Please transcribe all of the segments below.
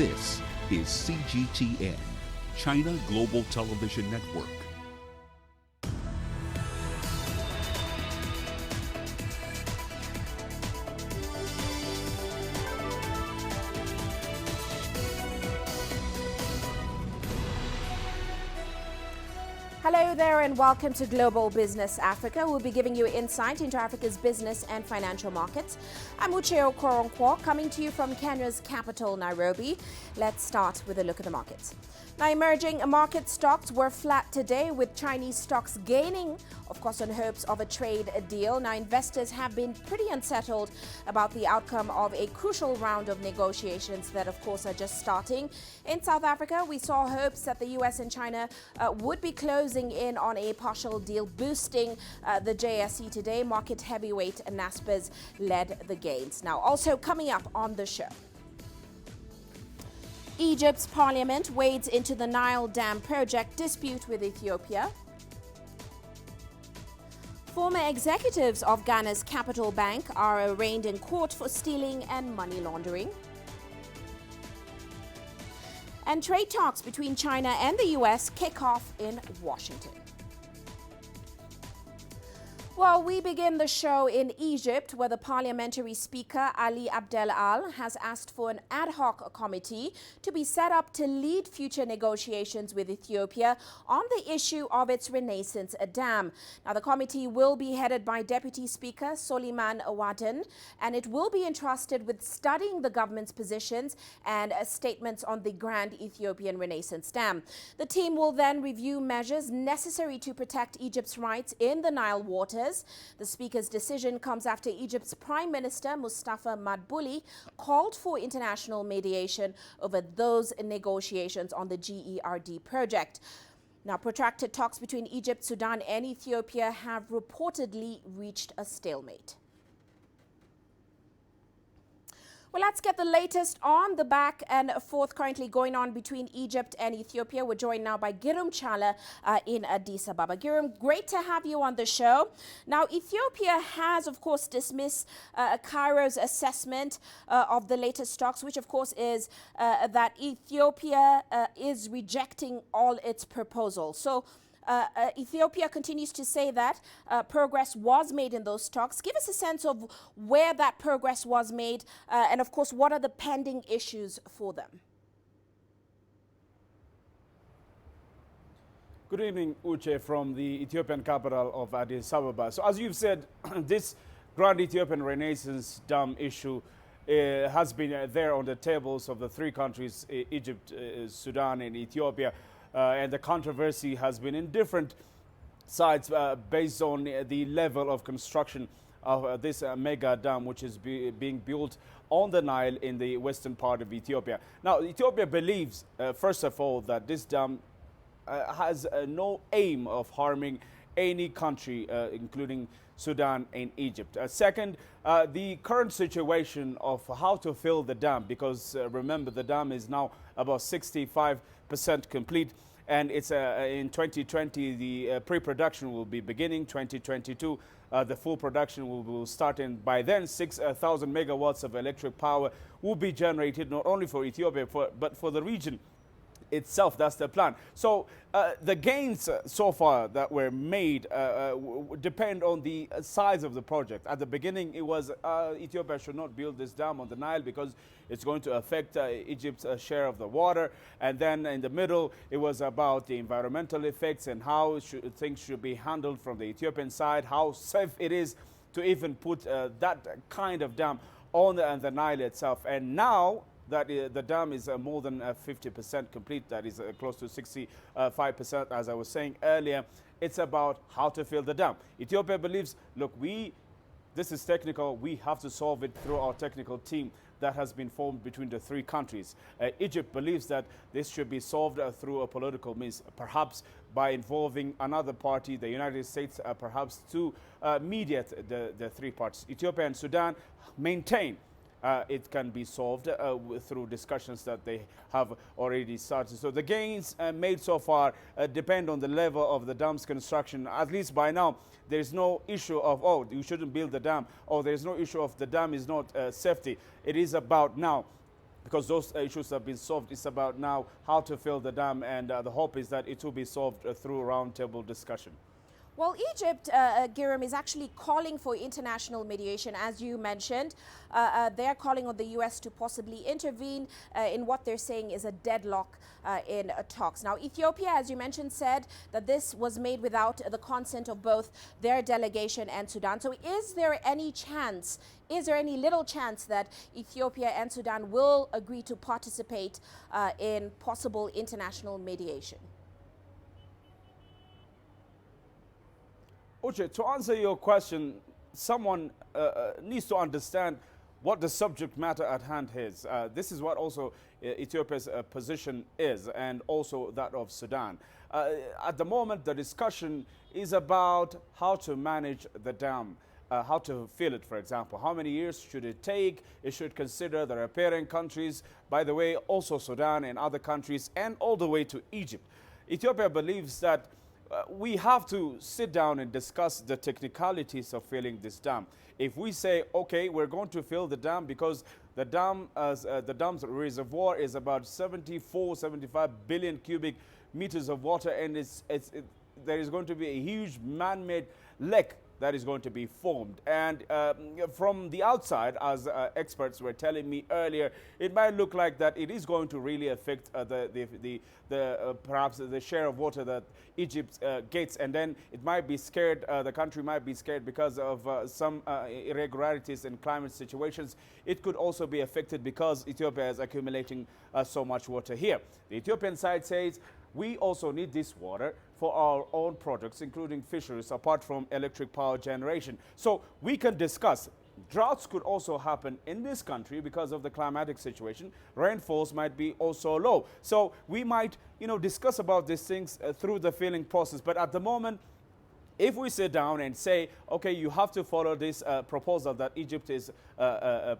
This is CGTN, China Global Television Network. Hello there and welcome to Global Business Africa. We'll be giving you insight into Africa's business and financial markets. I'm Uche Okoronkwo, coming to you from Kenya's capital, Nairobi. Let's start with a look at the markets. Now, emerging market stocks were flat today, with Chinese stocks gaining, of course, on hopes of a trade deal. Now, investors have been pretty unsettled about the outcome of a crucial round of negotiations that, of course, are just starting. In South Africa, we saw hopes that the US and China would be closing in on a partial deal, boosting the JSE today. Market heavyweight Naspers led the gains. Now, also coming up on the show, Egypt's parliament wades into the Nile Dam project dispute with Ethiopia. Former executives of Ghana's Capital Bank are arraigned in court for stealing and money laundering. And trade talks between China and the US kick off in Washington. Well, we begin the show in Egypt, where the parliamentary speaker, Ali Abdel Al, has asked for an ad hoc committee to be set up to lead future negotiations with Ethiopia on the issue of its Renaissance Dam. Now, the committee will be headed by Deputy Speaker Soliman Awaden, and it will be entrusted with studying the government's positions and statements on the Grand Ethiopian Renaissance Dam. The team will then review measures necessary to protect Egypt's rights in the Nile waters. The Speaker's decision comes after Egypt's Prime Minister Mustafa Madbouli called for international mediation over those negotiations on the GERD project. Now, protracted talks between Egypt, Sudan and Ethiopia have reportedly reached a stalemate. Well, let's get the latest on the back and forth currently going on between Egypt and Ethiopia. We're joined now by Girum Chala in Addis Ababa. Girum, great to have you on the show. Now, Ethiopia has, of course, dismissed Cairo's assessment of the latest talks, which, of course, is that Ethiopia is rejecting all its proposals. So, Ethiopia continues to say that progress was made in those talks. Give us a sense of where that progress was made and, of course, what are the pending issues for them? Good evening, Uche, from the Ethiopian capital of Addis Ababa. So as you've said, this Grand Ethiopian Renaissance Dam issue has been there on the tables of the three countries, Egypt, Sudan and Ethiopia. And the controversy has been in different sides based on the level of construction of this mega dam, which is being built on the Nile in the western part of Ethiopia. Now, Ethiopia believes, first of all, that this dam has no aim of harming any country, including Sudan and Egypt. Second, the current situation of how to fill the dam, because remember, the dam is now about 65% complete, and it's in 2020 the pre-production will be beginning. 2022 the full production will start, and by then 6,000 megawatts of electric power will be generated not only for Ethiopia but for the region itself. That's the plan. So the gains so far that were made depend on the size of the project. At the beginning, it was Ethiopia should not build this dam on the Nile because it's going to affect Egypt's share of the water. And then in the middle, it was about the environmental effects and how things should be handled from the Ethiopian side, how safe it is to even put that kind of dam on the Nile itself. And now that the dam is more than 50% complete, that is close to 65%, as I was saying earlier. It's about how to fill the dam. Ethiopia believes, look, this is technical. We have to solve it through our technical team that has been formed between the three countries. Egypt believes that this should be solved through a political means, perhaps by involving another party, the United States, perhaps to mediate the three parties. Ethiopia and Sudan maintain it can be solved through discussions that they have already started. So the gains made so far depend on the level of the dam's construction. At least by now, there's no issue of, oh, you shouldn't build the dam, or there's no issue of the dam is not safety. It is about now because those issues have been solved. It's about now how to fill the dam, and the hope is that it will be solved through roundtable discussion. Well, Egypt, Giram, is actually calling for international mediation, as you mentioned. They're calling on the U.S. to possibly intervene in what they're saying is a deadlock in talks. Now, Ethiopia, as you mentioned, said that this was made without the consent of both their delegation and Sudan. So is there any chance, is there any little chance that Ethiopia and Sudan will agree to participate in possible international mediation? Uche, to answer your question, someone needs to understand what the subject matter at hand is. This is what also Ethiopia's position is, and also that of Sudan. At the moment, the discussion is about how to manage the dam, how to fill it, for example. How many years should it take? It should consider the riparian countries, by the way, also Sudan and other countries, and all the way to Egypt. Ethiopia believes that we have to sit down and discuss the technicalities of filling this dam. If we say, okay, we're going to fill the dam because the dam's reservoir is about 75 billion cubic meters of water, and there is going to be a huge man-made lake that is going to be formed. And from the outside, as experts were telling me earlier, it might look like that it is going to really affect perhaps the share of water that Egypt gets, and then it might be scared, the country might be scared because of some irregularities in climate situations. It could also be affected because Ethiopia is accumulating so much water here. The Ethiopian side says, we also need this water for our own products, including fisheries, apart from electric power generation. So we can discuss. Droughts could also happen in this country because of the climatic situation. Rainfalls might be also low. So we might, discuss about these things through the filling process. But at the moment, if we sit down and say, okay, you have to follow this proposal that Egypt is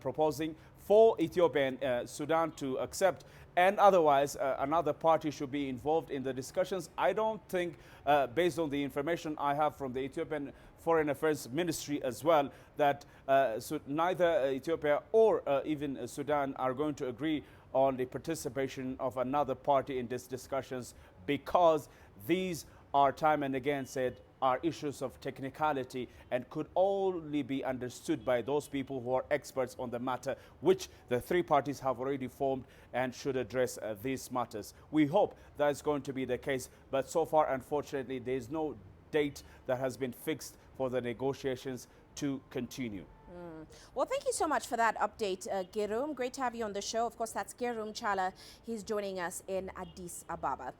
proposing for Ethiopia and Sudan to accept, and otherwise another party should be involved in the discussions, I don't think, based on the information I have from the Ethiopian Foreign Affairs Ministry as well, that neither Ethiopia or even Sudan are going to agree on the participation of another party in these discussions, because these are, time and again said, are issues of technicality and could only be understood by those people who are experts on the matter, which the three parties have already formed and should address these matters. We hope that's going to be the case, but so far, unfortunately, there is no date that has been fixed for the negotiations to continue. Well, thank you so much for that update, Girum. Great to have you on the show. Of course, that's Girum Chala. He's joining us in Addis Ababa.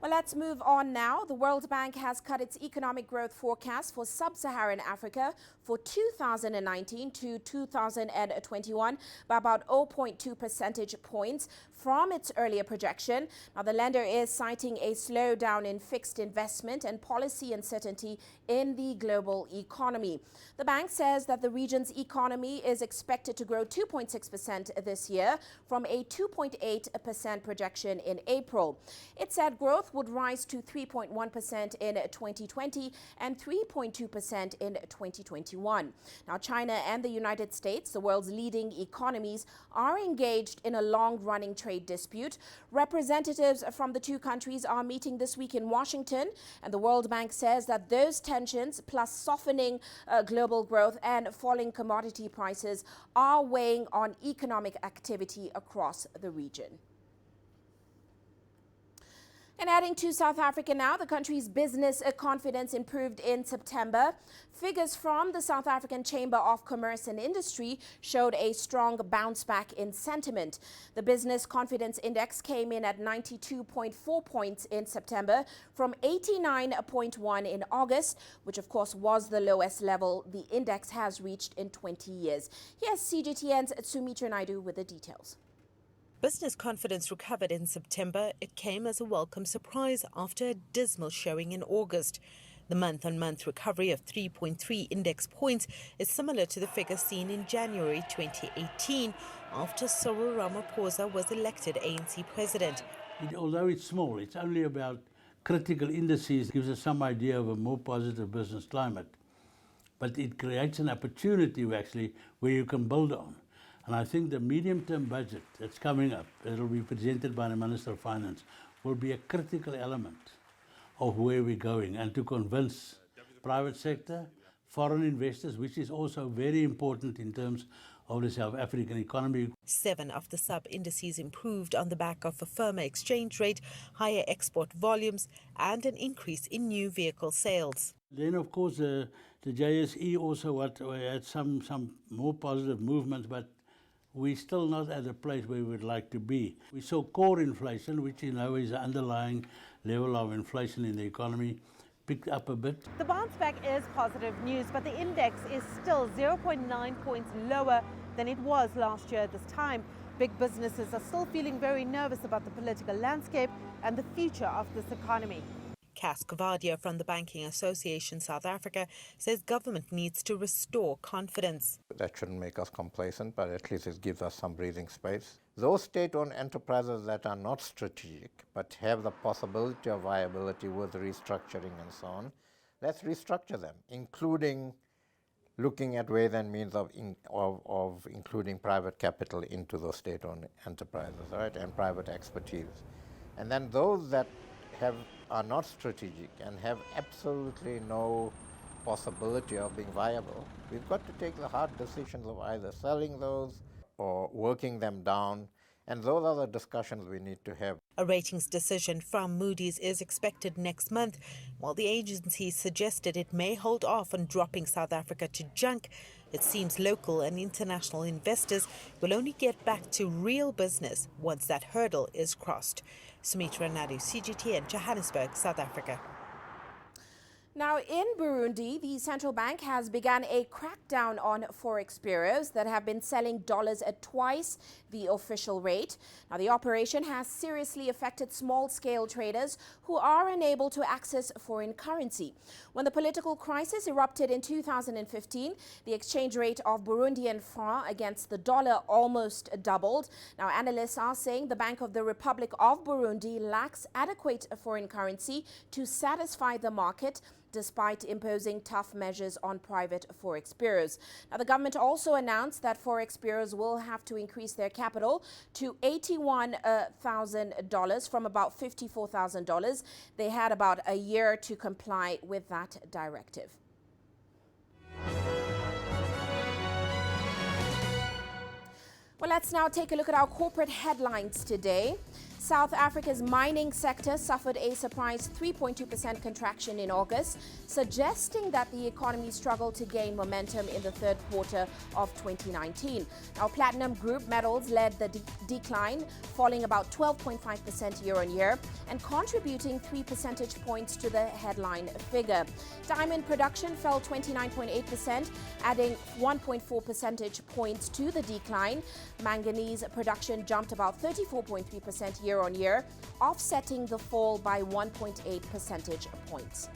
Well, let's move on now. The World Bank has cut its economic growth forecast for sub-Saharan Africa for 2019 to 2021 by about 0.2 percentage points from its earlier projection. Now, the lender is citing a slowdown in fixed investment and policy uncertainty in the global economy. The bank says that the region's economy is expected to grow 2.6% this year from a 2.8% projection in April. It said growth would rise to 3.1% in 2020 and 3.2% in 2021. Now, China and the United States, the world's leading economies, are engaged in a long-running trade dispute. Representatives from the two countries are meeting this week in Washington, and the World Bank says that those tensions, plus softening global growth and falling commodity prices, are weighing on economic activity across the region. And adding to South Africa now, the country's business confidence improved in September. Figures from the South African Chamber of Commerce and Industry showed a strong bounce back in sentiment. The Business Confidence Index came in at 92.4 points in September from 89.1 in August, which of course was the lowest level the index has reached in 20 years. Here's CGTN's Sumitra Naidu with the details. Business confidence recovered in September. It came as a welcome surprise after a dismal showing in August. The month-on-month recovery of 3.3 index points is similar to the figure seen in January 2018 after Cyril Ramaphosa was elected ANC president. Although it's small, it's only about critical indices, gives us some idea of a more positive business climate. But it creates an opportunity actually where you can build on. And I think the medium-term budget that's coming up, that will be presented by the Minister of Finance, will be a critical element of where we're going, and to convince private sector, foreign investors, which is also very important in terms of the South African economy. 7 of the sub-indices improved on the back of a firmer exchange rate, higher export volumes and an increase in new vehicle sales. Then, of course, the JSE also had some more positive movements, but we're still not at a place where we would like to be. We saw core inflation, which is the underlying level of inflation in the economy, picked up a bit. The bounce back is positive news, but the index is still 0.9 points lower than it was last year at this time. Big businesses are still feeling very nervous about the political landscape and the future of this economy. Cass Kavadia from the Banking Association South Africa says government needs to restore confidence. That shouldn't make us complacent, but at least it gives us some breathing space. Those state-owned enterprises that are not strategic but have the possibility of viability with restructuring and so on, let's restructure them, including looking at ways and means of including private capital into those state-owned enterprises, right, and private expertise. And then those that are not strategic and have absolutely no possibility of being viable, we've got to take the hard decisions of either selling those or working them down, and those are the discussions we need to have. A ratings decision from Moody's is expected next month, while the agency suggested it may hold off on dropping South Africa to junk. It seems local and international investors will only get back to real business once that hurdle is crossed. Sumitra Nadu, CGTN, Johannesburg, South Africa. Now, in Burundi, the central bank has begun a crackdown on forex bureaus that have been selling dollars at twice the official rate. Now, the operation has seriously affected small-scale traders who are unable to access foreign currency. When the political crisis erupted in 2015, the exchange rate of Burundian franc against the dollar almost doubled. Now, analysts are saying the Bank of the Republic of Burundi lacks adequate foreign currency to satisfy the market, despite imposing tough measures on private forex bureaus. Now, the government also announced that forex bureaus will have to increase their capital to $81,000 from about $54,000. They had about a year to comply with that directive. Well, let's now take a look at our corporate headlines today. South Africa's mining sector suffered a surprise 3.2% contraction in August, suggesting that the economy struggled to gain momentum in the third quarter of 2019. Now, platinum group metals led the decline, falling about 12.5% year-on-year and contributing 3 percentage points to the headline figure. Diamond production fell 29.8%, adding 1.4 percentage points to the decline. Manganese production jumped about 34.3% year-on-year, offsetting the fall by 1.8 percentage points.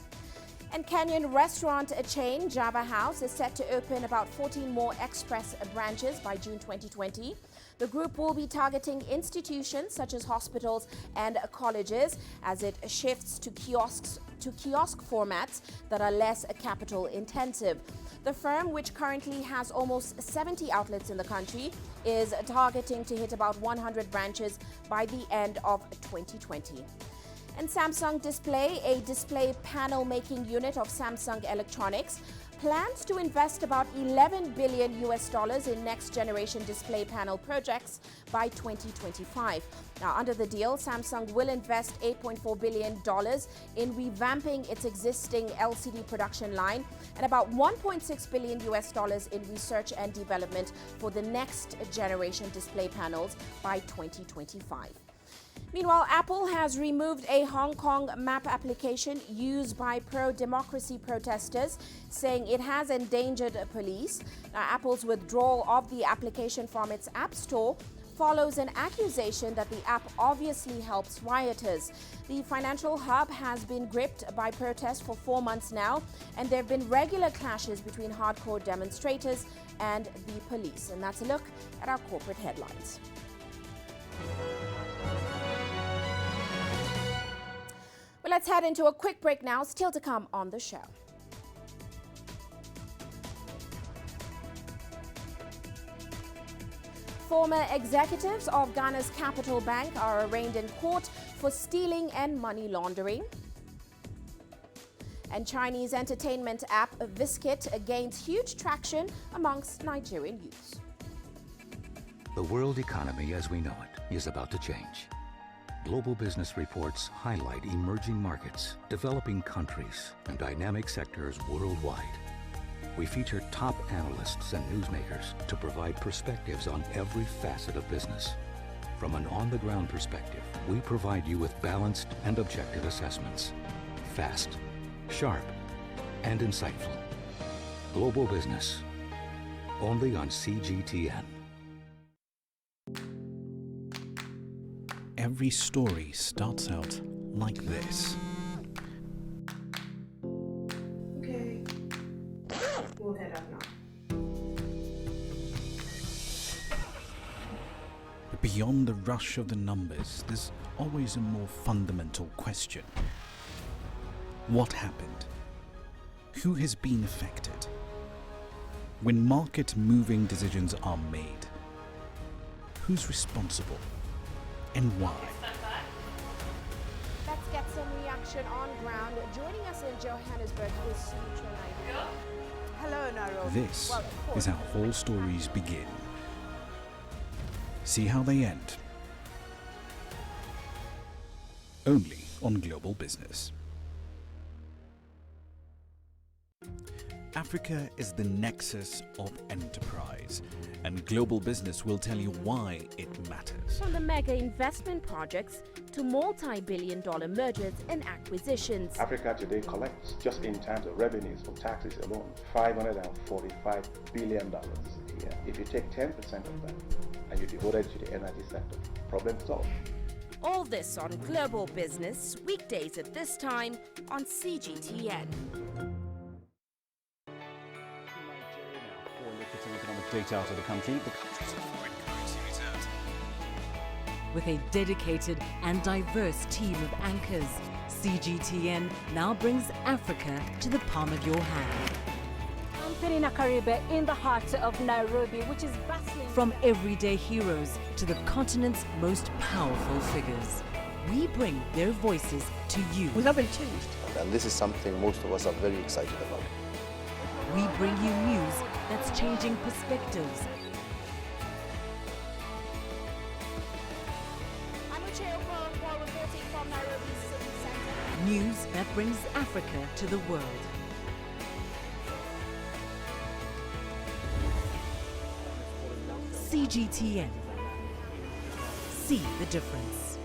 And Kenyan restaurant chain Java House is set to open about 14 more express branches by June 2020. The group will be targeting institutions such as hospitals and colleges as it shifts to kiosk formats that are less capital intensive. The firm, which currently has almost 70 outlets in the country, is targeting to hit about 100 branches by the end of 2020. And Samsung Display, a display panel making unit of Samsung Electronics, plans to invest about $11 billion in next generation display panel projects by 2025. Now, under the deal, Samsung will invest $8.4 billion in revamping its existing LCD production line and about $1.6 billion in research and development for the next generation display panels by 2025. Meanwhile, Apple has removed a Hong Kong map application used by pro-democracy protesters, saying it has endangered police. Now, Apple's withdrawal of the application from its App Store follows an accusation that the app obviously helps rioters. The financial hub has been gripped by protests for 4 months now, and there have been regular clashes between hardcore demonstrators and the police. And that's a look at our corporate headlines. Well, let's head into a quick break now. Still to come on the show. former executives of Ghana's Capital Bank are arraigned in court for stealing and money laundering. And Chinese entertainment app VSkit gains huge traction amongst Nigerian youths. The world economy as we know it is about to change. Global business reports highlight emerging markets, developing countries, and dynamic sectors worldwide. We feature top analysts and newsmakers to provide perspectives on every facet of business. From an on-the-ground perspective, we provide you with balanced and objective assessments. Fast, sharp, and insightful. Global business, only on CGTN. Every story starts out like this. Okay. We'll head up now. But beyond the rush of the numbers, there's always a more fundamental question. What happened? Who has been affected? When market-moving decisions are made, who's responsible? And why? Let's get some reaction on ground. Joining us in Johannesburg is Uche Okoronkwo. Hello, Nairobi. This is how all stories begin. See how they end. Only on Global Business. Africa is the nexus of enterprise, and Global Business will tell you why it matters. From the mega investment projects to multi-billion-dollar mergers and acquisitions. Africa today collects, just in terms of revenues from taxes alone, $545 billion a year. If you take 10% of that and you devote it to the energy sector, problem solved. All this on Global Business, weekdays at this time on CGTN. Economic data out of the country. The country's foreign currency reserves. With a dedicated and diverse team of anchors, CGTN now brings Africa to the palm of your hand. I'm Penina Karibe in the heart of Nairobi, which is bustling. From everyday heroes to the continent's most powerful figures, we bring their voices to you. We haven't changed. And this is something most of us are very excited about. We bring you news that's changing perspectives. I'm Uche Okoronkwo reporting from Nairobi City Center. News that brings Africa to the world. CGTN. See the difference.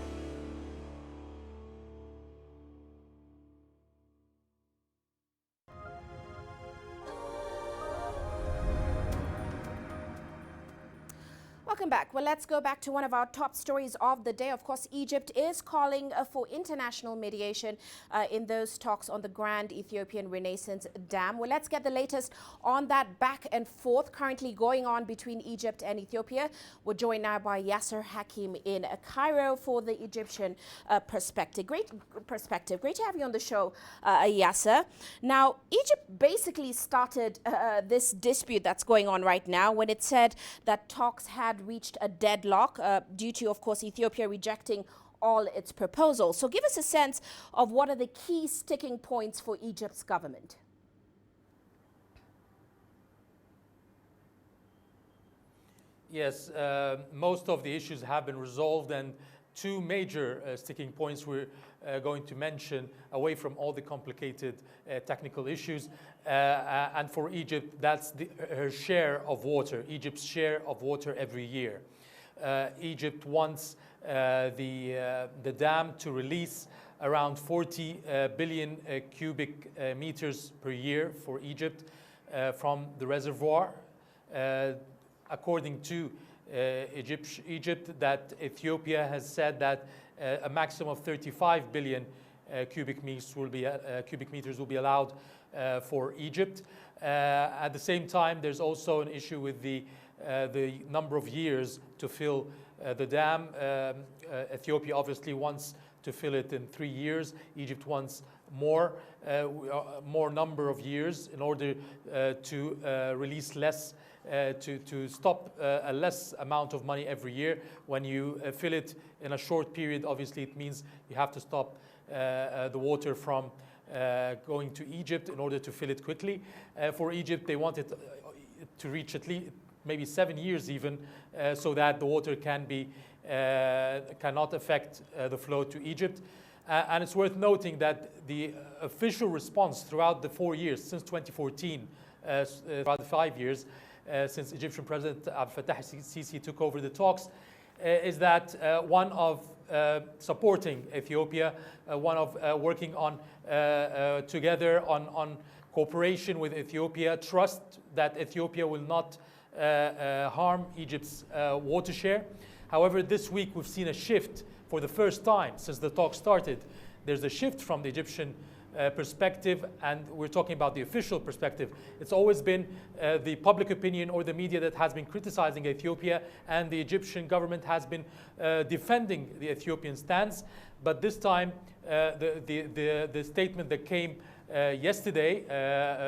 Welcome back. Well, let's go back to one of our top stories of the day. Of course, Egypt is calling for international mediation in those talks on the Grand Ethiopian Renaissance Dam. Well, let's get the latest on that back and forth currently going on between Egypt and Ethiopia. We're joined now by Yasser Hakim in Cairo for the Egyptian perspective. Great perspective. Great to have you on the show, Yasser. Now, Egypt basically started this dispute that's going on right now when it said that talks had reached a deadlock due to, of course, Ethiopia rejecting all its proposals. So give us a sense of what are the key sticking points for Egypt's government. Yes, most of the issues have been resolved, and two major sticking points we're going to mention away from all the complicated technical issues. And for Egypt, that's her share of water, Egypt's share of water every year. Egypt wants the dam to release around 40 billion cubic meters per year for Egypt from the reservoir. According to Egypt, that Ethiopia has said that a maximum of 35 billion cubic meters will be allowed for Egypt. At the same time, there's also an issue with the number of years to fill the dam. Ethiopia obviously wants to fill it in 3 years. Egypt wants more number of years in order to release less, to stop a less amount of money every year. When you fill it in a short period, obviously it means you have to stop the water from going to Egypt in order to fill it quickly. For Egypt, they want it to reach at least maybe 7 years even, so that the water cannot affect the flow to Egypt. And it's worth noting that the official response throughout the 4 years, since 2014, throughout the 5 years, since Egyptian President Abdel Fattah al-Sisi took over the talks, is that one of supporting Ethiopia, one of working on together on cooperation with Ethiopia, trust that Ethiopia will not harm Egypt's water share. However, this week we've seen a shift for the first time since the talk started. There's a shift from the Egyptian perspective, and we're talking about the official perspective. It's always been the public opinion or the media that has been criticizing Ethiopia, and the Egyptian government has been defending the Ethiopian stance. But this time, the statement that came yesterday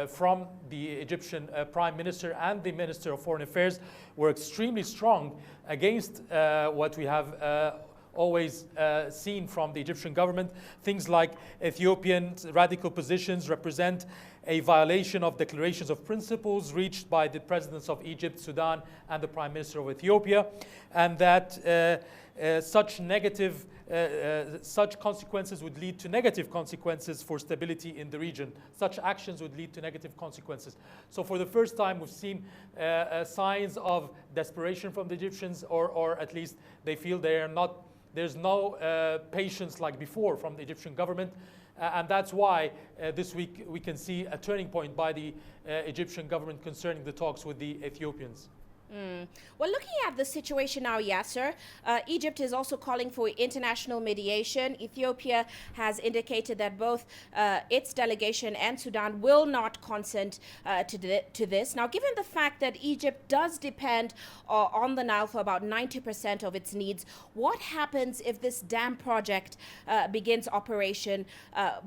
from the Egyptian Prime Minister and the Minister of Foreign Affairs were extremely strong against what we have always seen from the Egyptian government. Things like Ethiopian radical positions represent a violation of declarations of principles reached by the presidents of Egypt, Sudan, and the Prime Minister of Ethiopia, and that such consequences would lead to negative consequences for stability in the region. Such actions would lead to negative consequences. So for the first time, we've seen signs of desperation from the Egyptians, or at least they feel they are not. There's no patience like before from the Egyptian government, and that's why this week we can see a turning point by the Egyptian government concerning the talks with the Ethiopians. Well, looking at the situation now, Yasser, Egypt is also calling for international mediation. Ethiopia has indicated that both its delegation and Sudan will not consent to this. Now, given the fact that Egypt does depend on the Nile for about 90% of its needs, what happens if this dam project begins operation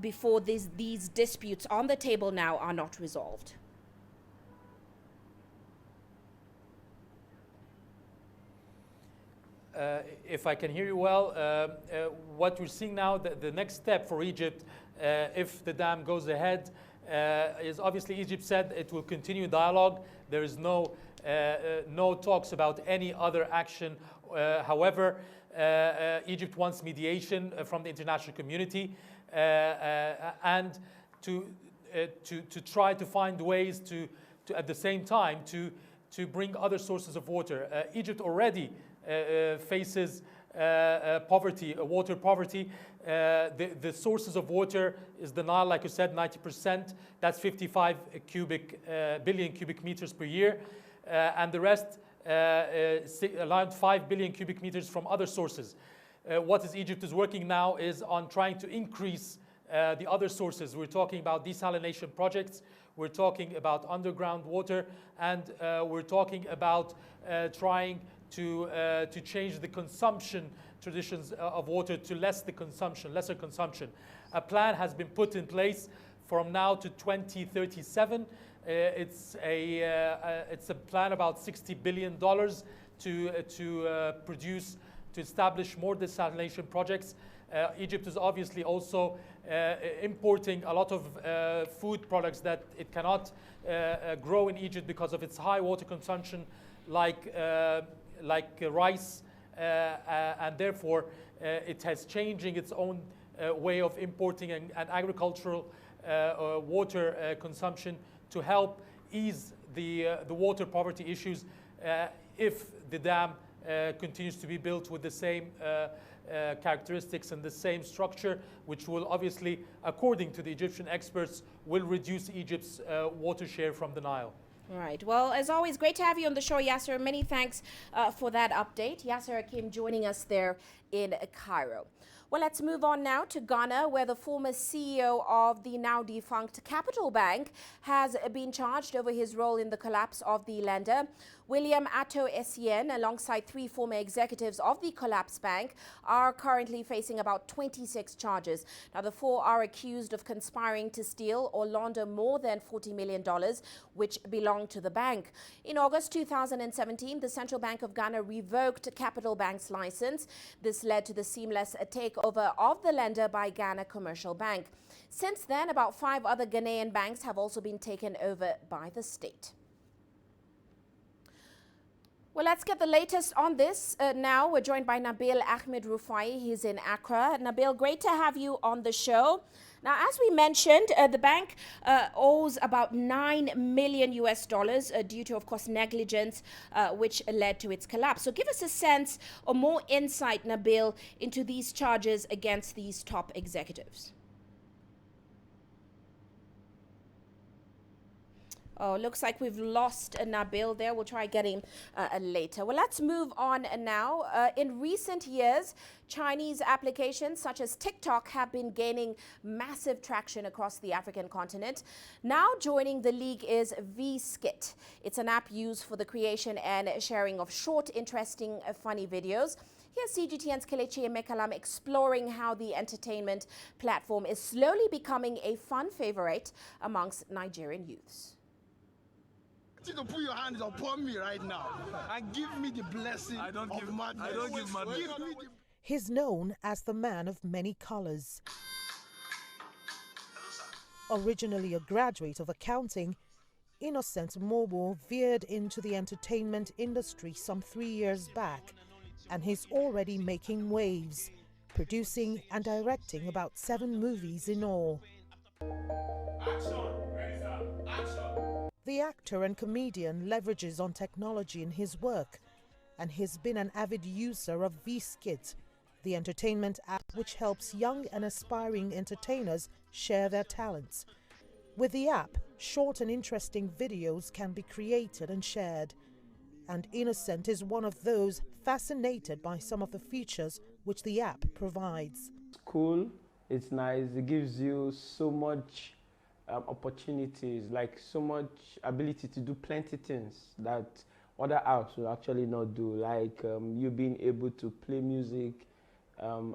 before these disputes on the table now are not resolved? If I can hear you well, what we're seeing now, the next step for Egypt, if the dam goes ahead, is obviously Egypt said it will continue dialogue. There is no talks about any other action. However, Egypt wants mediation from the international community and to try to find ways to at the same time to bring other sources of water. Egypt already faces poverty, water poverty. The sources of water is the Nile, like you said, 90%. That's 55 billion cubic meters per year. And the rest, around 5 billion cubic meters from other sources. What Egypt is working now is on trying to increase the other sources. We're talking about desalination projects. We're talking about underground water. And we're talking about trying to change the consumption traditions of water to lesser consumption. A plan has been put in place from now to 2037. It's a plan about $60 billion to establish more desalination projects. Egypt is obviously also importing a lot of food products that it cannot grow in Egypt because of its high water consumption, like rice, and therefore it has changing its own way of importing and agricultural water consumption to help ease the water poverty issues if the dam continues to be built with the same characteristics and the same structure, which will obviously, according to the Egyptian experts, will reduce Egypt's water share from the Nile. Right. Well, as always, great to have you on the show, Yasser. Many thanks for that update. Yasser Hakim joining us there in Cairo. Well, let's move on now to Ghana, where the former CEO of the now defunct Capital Bank has been charged over his role in the collapse of the lender. William Atto Essien, alongside 3 former executives of the collapsed bank, are currently facing about 26 charges. Now, the 4 are accused of conspiring to steal or launder more than $40 million, which belonged to the bank. In August 2017, the Central Bank of Ghana revoked Capital Bank's license. This led to the seamless takeover of the lender by Ghana Commercial Bank. Since then, about 5 other Ghanaian banks have also been taken over by the state. Well, let's get the latest on this. Now we're joined by Nabil Ahmed Rufai. He's in Accra. Nabil, great to have you on the show. Now, as we mentioned, the bank owes about $9 million due to, of course, negligence, which led to its collapse. So give us a sense or more insight, Nabil, into these charges against these top executives. Oh, looks like we've lost Nabil there. We'll try getting later. Well, let's move on now. In recent years, Chinese applications such as TikTok have been gaining massive traction across the African continent. Now joining the league is VSkit. It's an app used for the creation and sharing of short, interesting, funny videos. Here's CGTN's Kelechi Emekalam exploring how the entertainment platform is slowly becoming a fun favorite amongst Nigerian youths. You can put your hands upon me right now and give me the blessing of madness. I don't give madness. He's known as the man of many colors. Originally a graduate of accounting, Innocent Mobo veered into the entertainment industry some 3 years back, and he's already making waves, producing and directing about 7 movies in all. Action! Ready, sir. Action! The actor and comedian leverages on technology in his work, and he's been an avid user of VSkit, the entertainment app which helps young and aspiring entertainers share their talents. With the app, short and interesting videos can be created and shared, and Innocent is one of those fascinated by some of the features which the app provides. It's cool, it's nice, it gives you so much opportunities, like so much ability to do plenty things that other apps will actually not do, like you being able to play music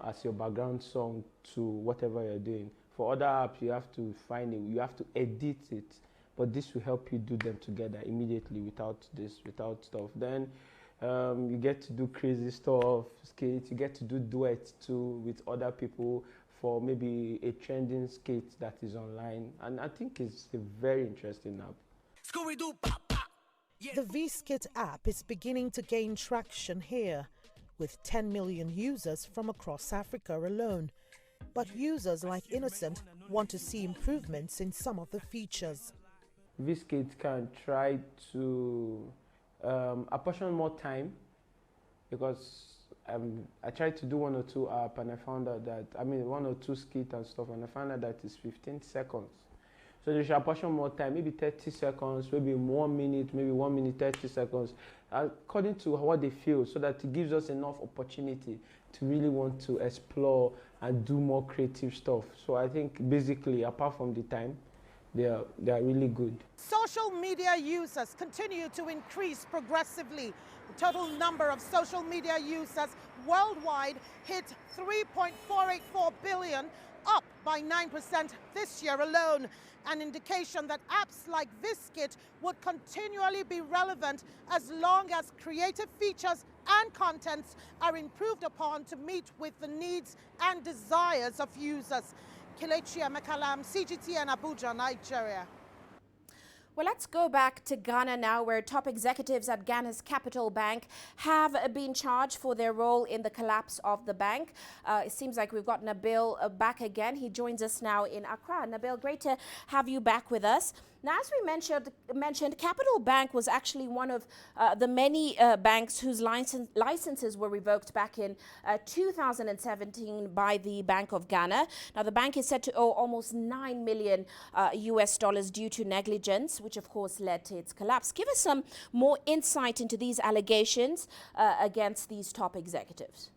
as your background song to whatever you're doing. For other apps, you have to find it, you have to edit it, but this will help you do them together immediately without stuff. Then you get to do crazy stuff, skits, you get to do duets too with other people for maybe a trending skate that is online, and I think it's a very interesting app. The VSkit app is beginning to gain traction here, with 10 million users from across Africa alone. But users like Innocent want to see improvements in some of the features. VSkit can try to apportion more time, because I tried to do 1 or 2 app and I found out that, 1 or 2 skit and stuff, and I found out that it's 15 seconds. So they should apportion more time, maybe 30 seconds, maybe 1 minute, maybe 1 minute, 30 seconds, according to what they feel, so that it gives us enough opportunity to really want to explore and do more creative stuff. So I think basically, apart from the time, they are really good. Social media users continue to increase progressively. The total number of social media users worldwide hit 3.484 billion, up by 9% this year alone, an indication that apps like VSkit would continually be relevant as long as creative features and contents are improved upon to meet with the needs and desires of users. Kelechi Emekalam, CGTN, Abuja, Nigeria. Well, let's go back to Ghana now, where top executives at Ghana's Capital Bank have been charged for their role in the collapse of the bank. It seems like we've got Nabil back again. He joins us now in Accra. Nabil, great to have you back with us. Now, as we mentioned, Capital Bank was actually one of the many banks whose licenses were revoked back in 2017 by the Bank of Ghana. Now, the bank is said to owe almost $9 million due to negligence, which of course led to its collapse. Give us some more insight into these allegations against these top executives.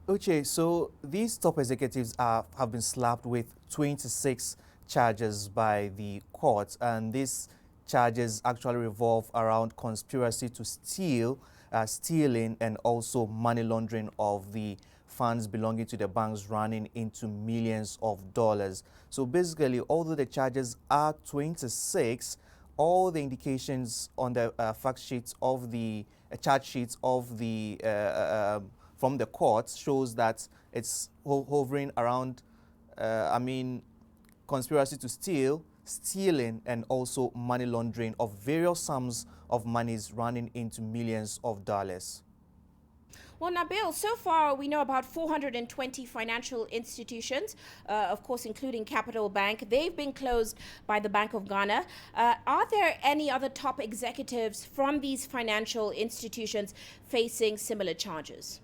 Uche, so these top executives have been slapped with 26 charges by the court, and these charges actually revolve around conspiracy to steal, stealing, and also money laundering of the funds belonging to the banks running into millions of dollars. So basically, although the charges are 26, all the indications on the fact sheets of the charge sheets of the from the court shows that it's hovering around, conspiracy to steal, stealing, and also money laundering of various sums of monies running into millions of dollars. Well, Nabil, so far we know about 420 financial institutions, of course, including Capital Bank. They've been closed by the Bank of Ghana. Are there any other top executives from these financial institutions facing similar charges?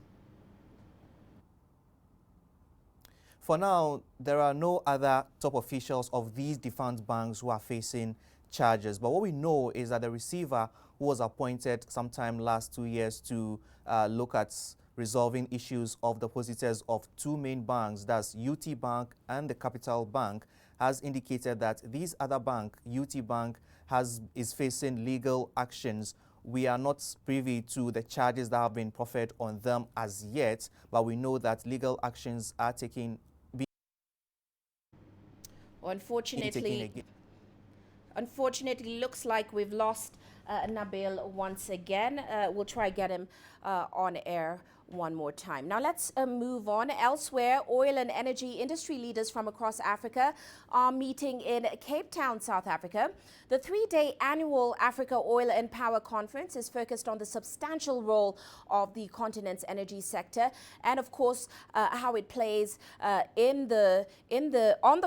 For now, there are no other top officials of these defunct banks who are facing charges. But what we know is that the receiver who was appointed sometime last 2 years to look at resolving issues of depositors of two main banks, that's UT Bank and the Capital Bank, has indicated that these other bank, UT Bank, is facing legal actions. We are not privy to the charges that have been proffered on them as yet, but we know that legal actions are taking. Unfortunately, looks like we've lost Nabil once again. We'll try to get him on air one more time. Now let's move on. Elsewhere, oil and energy industry leaders from across Africa are meeting in Cape Town, South Africa. The 3-day annual Africa Oil and Power Conference is focused on the substantial role of the continent's energy sector and, of course, how it plays on the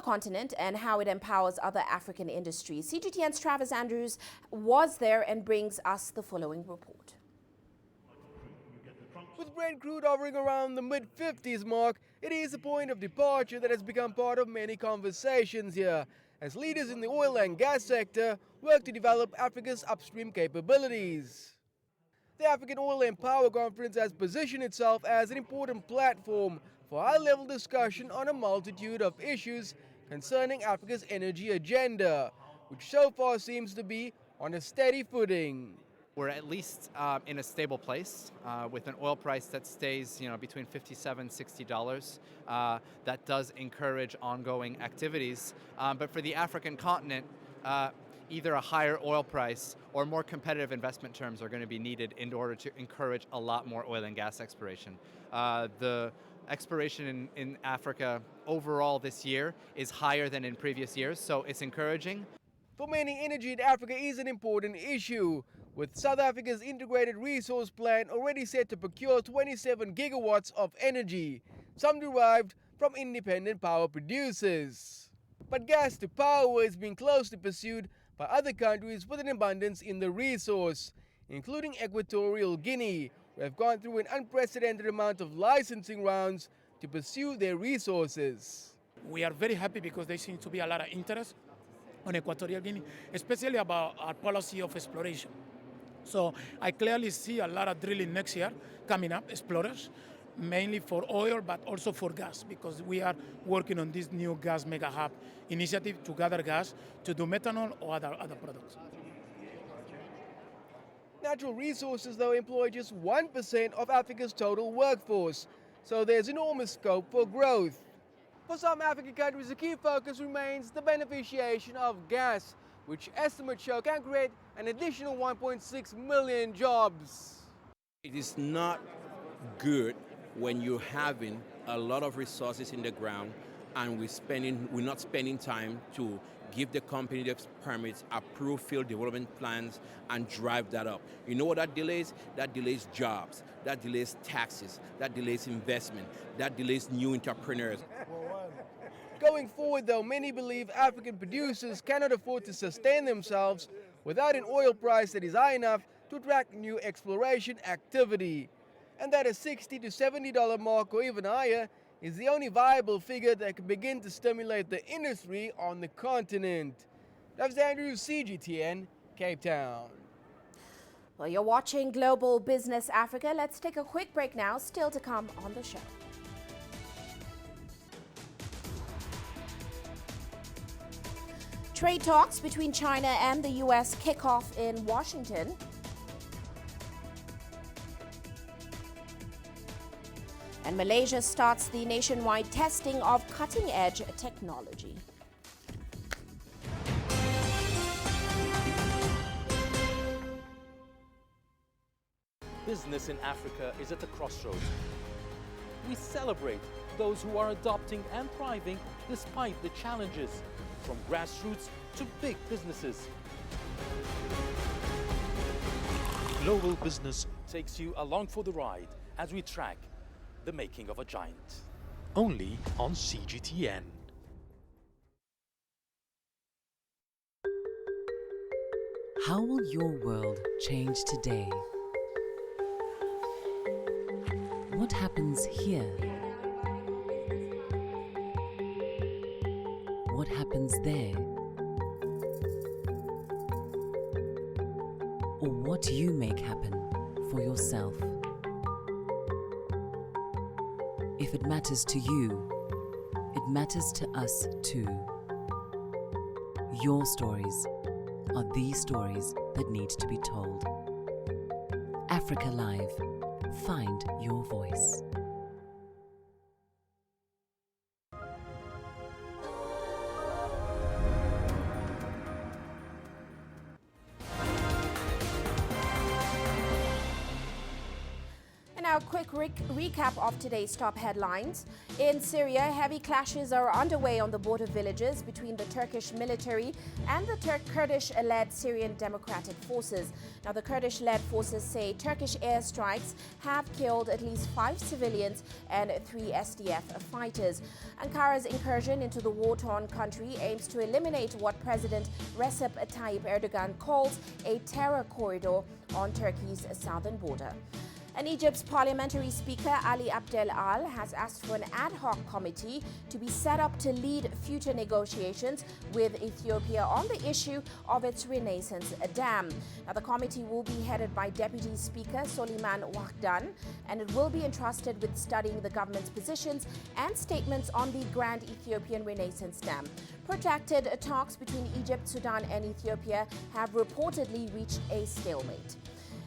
continent and how it empowers other African industries. CGTN's Travis Andrews was there and brings us the following report. With Brent crude hovering around the mid-50s mark, it is a point of departure that has become part of many conversations here, as leaders in the oil and gas sector work to develop Africa's upstream capabilities. The African Oil and Power Conference has positioned itself as an important platform for high-level discussion on a multitude of issues concerning Africa's energy agenda, which so far seems to be on a steady footing. We're at least in a stable place with an oil price that stays, between $57, $60. That does encourage ongoing activities. But for the African continent, either a higher oil price or more competitive investment terms are going to be needed in order to encourage a lot more oil and gas exploration. The exploration in Africa overall this year is higher than in previous years, so it's encouraging. For many, energy in Africa is an important issue, with South Africa's integrated resource plan already set to procure 27 gigawatts of energy, some derived from independent power producers. But gas to power is being closely pursued by other countries with an abundance in the resource, including Equatorial Guinea, who have gone through an unprecedented amount of licensing rounds to pursue their resources. We are very happy because there seems to be a lot of interest on Equatorial Guinea, especially about our policy of exploration. So I clearly see a lot of drilling next year coming up, explorers, mainly for oil, but also for gas, because we are working on this new gas mega hub initiative to gather gas to do methanol or other products. Natural resources, though, employ just 1% of Africa's total workforce, so there's enormous scope for growth. For some African countries, the key focus remains the beneficiation of gas, which estimates show can create an additional 1.6 million jobs. It is not good when you're having a lot of resources in the ground and we're not spending time to give the company the permits, approve field development plans, and drive that up. You know what that delays? That delays jobs, that delays taxes, that delays investment, that delays new entrepreneurs. Going forward, though, many believe African producers cannot afford to sustain themselves without an oil price that is high enough to attract new exploration activity, and that a $60 to $70 mark or even higher is the only viable figure that can begin to stimulate the industry on the continent. That's Andrews, CGTN, Cape Town. Well, you're watching Global Business Africa. Let's take a quick break now. Still to come on the show. Trade talks between China and the U.S. kick off in Washington. And Malaysia starts the nationwide testing of cutting-edge technology. Business in Africa is at a crossroads. We celebrate those who are adopting and thriving despite the challenges, from grassroots to big businesses. Global Business takes you along for the ride as we track the making of a giant. Only on CGTN. How will your world change today? What happens here? What happens there? Or what do you make happen for yourself? If it matters to you, it matters to us too. Your stories are the stories that need to be told. Africa Live. Find your voice. And now a quick recap of today's top headlines. In Syria, heavy clashes are underway on the border villages between the Turkish military and the Kurdish-led Syrian Democratic Forces. Now, the Kurdish-led forces say Turkish airstrikes have killed at least 5 civilians and 3 SDF fighters. Ankara's incursion into the war-torn country aims to eliminate what President Recep Tayyip Erdogan calls a terror corridor on Turkey's southern border. And Egypt's parliamentary speaker, Ali Abdel Al, has asked for an ad hoc committee to be set up to lead future negotiations with Ethiopia on the issue of its Renaissance Dam. Now, the committee will be headed by Deputy Speaker Soliman Wahdan, and it will be entrusted with studying the government's positions and statements on the Grand Ethiopian Renaissance Dam. Protracted talks between Egypt, Sudan, and Ethiopia have reportedly reached a stalemate.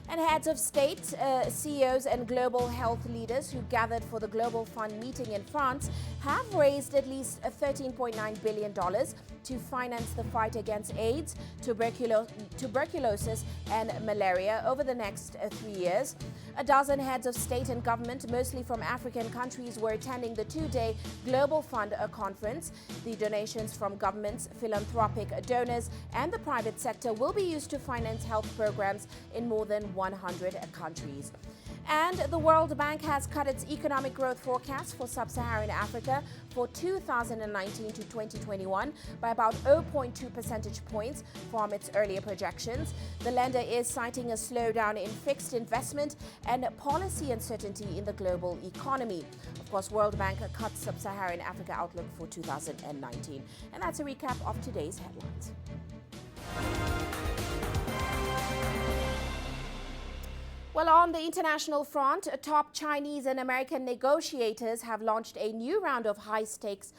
And heads of state, CEOs and global health leaders who gathered for the Global Fund meeting in France have raised at least $13.9 billion to finance the fight against AIDS, tuberculosis and malaria over the next 3 years. A dozen heads of state and government, mostly from African countries, were attending the 2-day Global Fund conference. The donations from governments, philanthropic donors and the private sector will be used to finance health programs in more than 100 countries. And the World Bank has cut its economic growth forecast for sub-Saharan Africa for 2019 to 2021 by about 0.2 percentage points from its earlier projections. The lender is citing a slowdown in fixed investment and policy uncertainty in the global economy. Of course, World Bank cut sub-Saharan Africa outlook for 2019. And that's a recap of today's headlines. Well, on the international front, top Chinese and American negotiators have launched a new round of high-stakes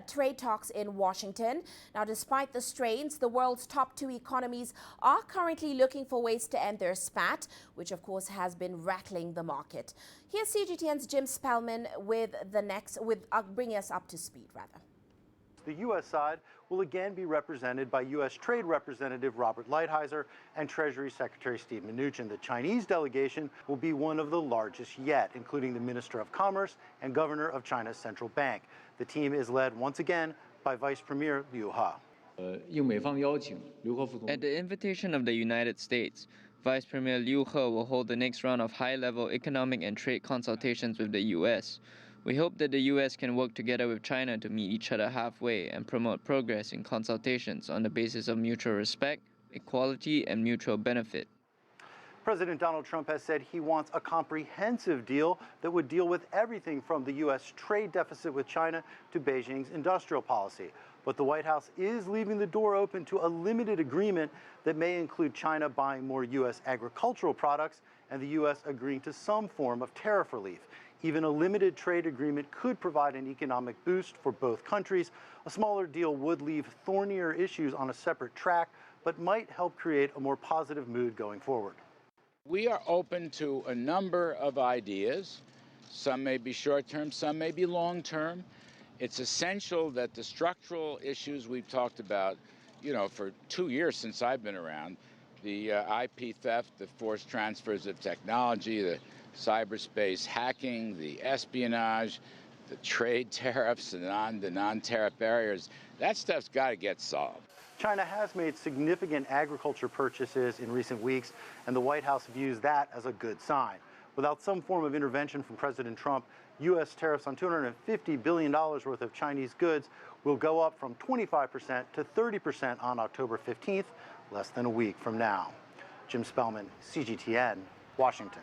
trade talks in Washington. Now, despite the strains, the world's top 2 economies are currently looking for ways to end their spat, which of course has been rattling the market. Here's CGTN's Jim Spellman with bringing us up to speed, rather. The U.S. side will again be represented by U.S. Trade Representative Robert Lighthizer and Treasury Secretary Steve Mnuchin. The Chinese delegation will be one of the largest yet, including the Minister of Commerce and Governor of China's Central Bank. The team is led once again by Vice Premier Liu He. At the invitation of the United States, Vice Premier Liu He will hold the next round of high-level economic and trade consultations with the U.S. We hope that the U.S. can work together with China to meet each other halfway and promote progress in consultations on the basis of mutual respect, equality, and mutual benefit. President Donald Trump has said he wants a comprehensive deal that would deal with everything from the U.S. trade deficit with China to Beijing's industrial policy. But the White House is leaving the door open to a limited agreement that may include China buying more U.S. agricultural products and the U.S. agreeing to some form of tariff relief. Even a limited trade agreement could provide an economic boost for both countries. A smaller deal would leave thornier issues on a separate track, but might help create a more positive mood going forward. We are open to a number of ideas. Some may be short-term, some may be long-term. It's essential that the structural issues we've talked about, for 2 years since I've been around, the IP theft, the forced transfers of technology, the cyberspace hacking, the espionage, the trade tariffs, the non-tariff barriers, that stuff's got to get solved. China has made significant agriculture purchases in recent weeks, and the White House views that as a good sign. Without some form of intervention from President Trump, U.S. tariffs on $250 billion worth of Chinese goods will go up from 25% to 30% on October 15th, less than a week from now. Jim Spellman, CGTN, Washington.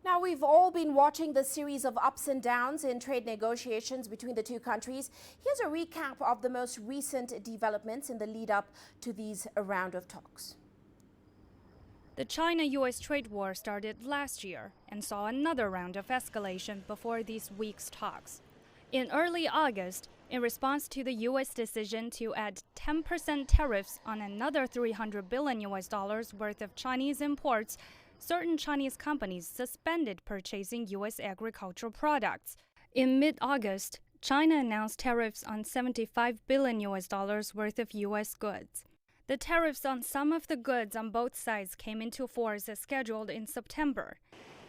Now, we've all been watching the series of ups and downs in trade negotiations between the two countries. Here's a recap of the most recent developments in the lead-up to these round of talks. The China-U.S. trade war started last year and saw another round of escalation before this week's talks. In early August, in response to the U.S. decision to add 10% tariffs on another $300 billion worth of Chinese imports, certain Chinese companies suspended purchasing U.S. agricultural products. In mid-August, China announced tariffs on $75 billion worth of U.S. goods. The tariffs on some of the goods on both sides came into force as scheduled in September.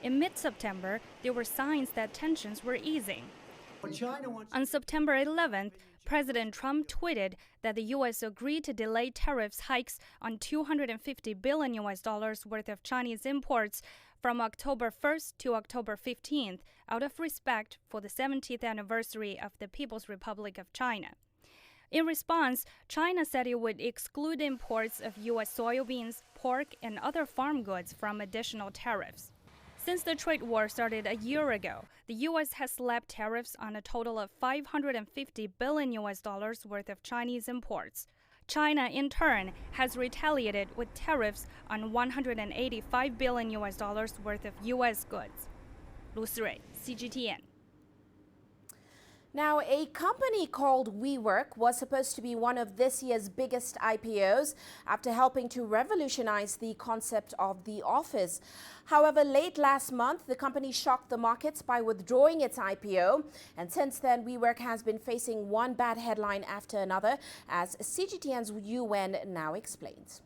In mid-September, there were signs that tensions were easing. On September 11th, President Trump tweeted that the U.S. agreed to delay tariffs hikes on $250 billion worth of Chinese imports from October 1st to October 15th out of respect for the 70th anniversary of the People's Republic of China. In response, China said it would exclude imports of U.S. soybeans, pork, and other farm goods from additional tariffs. Since the trade war started a year ago, the U.S. has slapped tariffs on a total of $550 billion worth of Chinese imports. China, in turn, has retaliated with tariffs on $185 billion worth of U.S. goods. Lu Sirui, CGTN. Now, a company called WeWork was supposed to be one of this year's biggest IPOs after helping to revolutionize the concept of the office. However, late last month, the company shocked the markets by withdrawing its IPO. And since then, WeWork has been facing one bad headline after another, as CGTN's Yuwen now explains.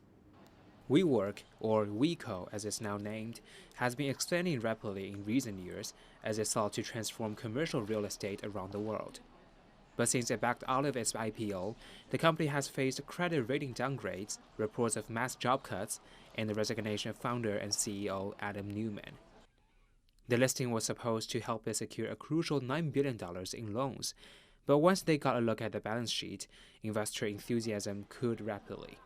WeWork, or WeCo as it's now named, has been expanding rapidly in recent years as it sought to transform commercial real estate around the world. But since it backed out of its IPO, the company has faced credit rating downgrades, reports of mass job cuts, and the resignation of founder and CEO Adam Neumann. The listing was supposed to help it secure a crucial $9 billion in loans, but once they got a look at the balance sheet, investor enthusiasm cooled rapidly.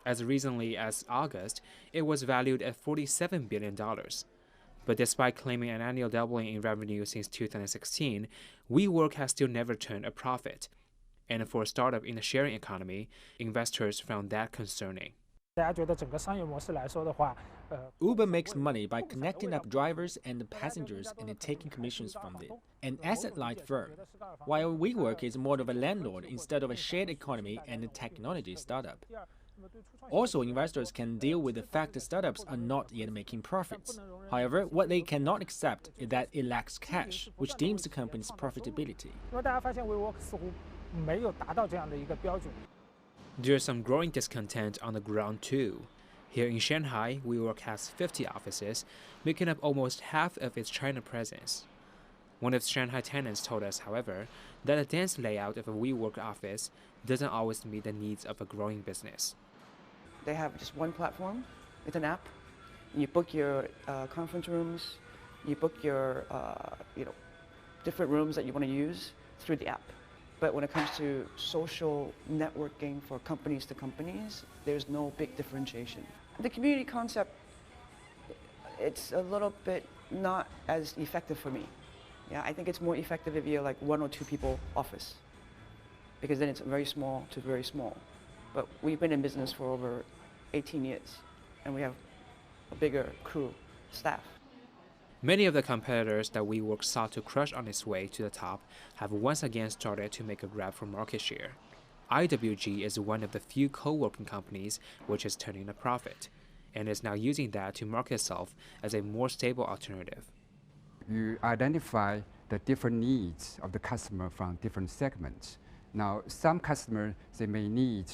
As recently as August, it was valued at $47 billion. But despite claiming an annual doubling in revenue since 2016, WeWork has still never turned a profit. And for a startup in the sharing economy, investors found that concerning. Uber makes money by connecting up drivers and passengers and taking commissions from them, an asset-light firm, while WeWork is more of a landlord instead of a shared economy and a technology startup. Also, investors can deal with the fact that startups are not yet making profits. However, what they cannot accept is that it lacks cash, which deems the company's profitability. There's some growing discontent on the ground too. Here in Shanghai, WeWork has 50 offices, making up almost half of its China presence. One of the Shanghai tenants told us, however, that the dense layout of a WeWork office doesn't always meet the needs of a growing business. They have just one platform with an app. You book your conference rooms, you book your different rooms that you want to use through the app. But when it comes to social networking for companies to companies, there's no big differentiation. The community concept, it's a little bit not as effective for me. Yeah, I think it's more effective if you're like 1 or 2 people office, because then it's very small to very small. But we've been in business for over 18 years, and we have a bigger crew, staff. Many of the competitors that WeWork sought to crush on its way to the top have once again started to make a grab for market share. IWG is one of the few co-working companies which is turning a profit, and is now using that to market itself as a more stable alternative. You identify the different needs of the customer from different segments. Now, some customers, they may need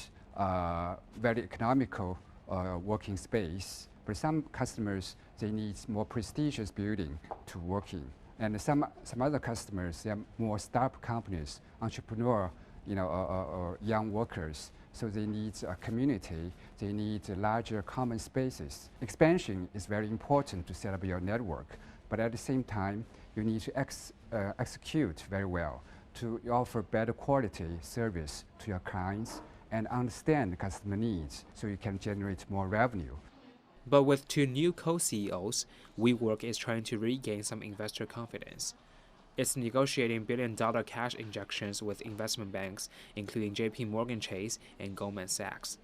very economical working space, but some customers, they need more prestigious building to work in. And some other customers, they are more startup companies, entrepreneur, or young workers. So they need a community, they need larger common spaces. Expansion is very important to set up your network, but at the same time, you need to execute very well to offer better quality service to your clients and understand the customer needs so you can generate more revenue. But with two new co-CEOs, WeWork is trying to regain some investor confidence. It's negotiating billion-dollar cash injections with investment banks, including JP Chase and Goldman Sachs.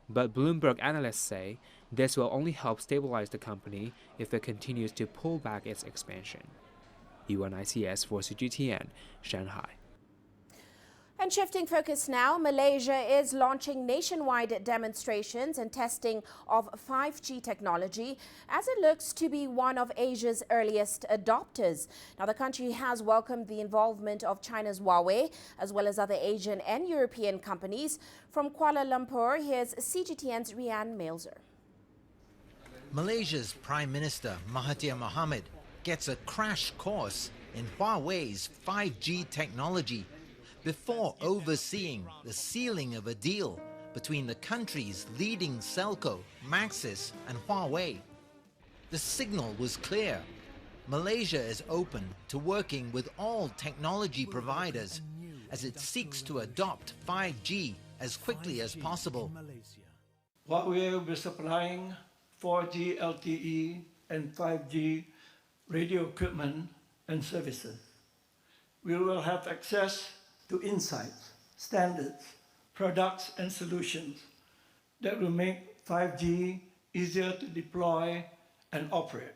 But Bloomberg analysts say this will only help stabilize the company if it continues to pull back its expansion. UNICS for CGTN, Shanghai. And shifting focus now, Malaysia is launching nationwide demonstrations and testing of 5G technology as it looks to be one of Asia's earliest adopters. Now, the country has welcomed the involvement of China's Huawei as well as other Asian and European companies. From Kuala Lumpur, here's CGTN's Rian Mailzer. Malaysia's Prime Minister Mahathir Mohamad gets a crash course in Huawei's 5G technology before overseeing the sealing of a deal between the country's leading Celco, Maxis and Huawei. The signal was clear. Malaysia is open to working with all technology providers as it seeks to adopt 5G as quickly as possible. Huawei will be supplying 4G LTE and 5G radio equipment and services. We will have access to insights, standards, products and solutions that will make 5G easier to deploy and operate.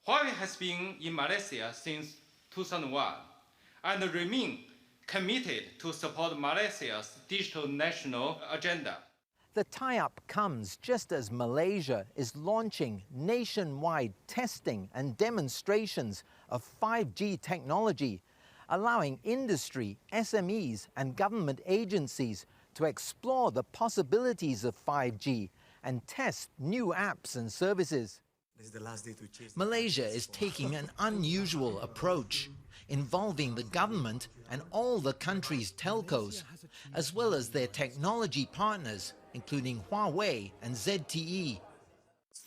Huawei has been in Malaysia since 2001 and remain committed to support Malaysia's digital national agenda. The tie-up comes just as Malaysia is launching nationwide testing and demonstrations of 5G technology, allowing industry, SMEs and government agencies to explore the possibilities of 5G and test new apps and services. This is the last day to chase. Malaysia is taking an unusual approach, involving the government and all the country's telcos, as well as their technology partners, including Huawei and ZTE.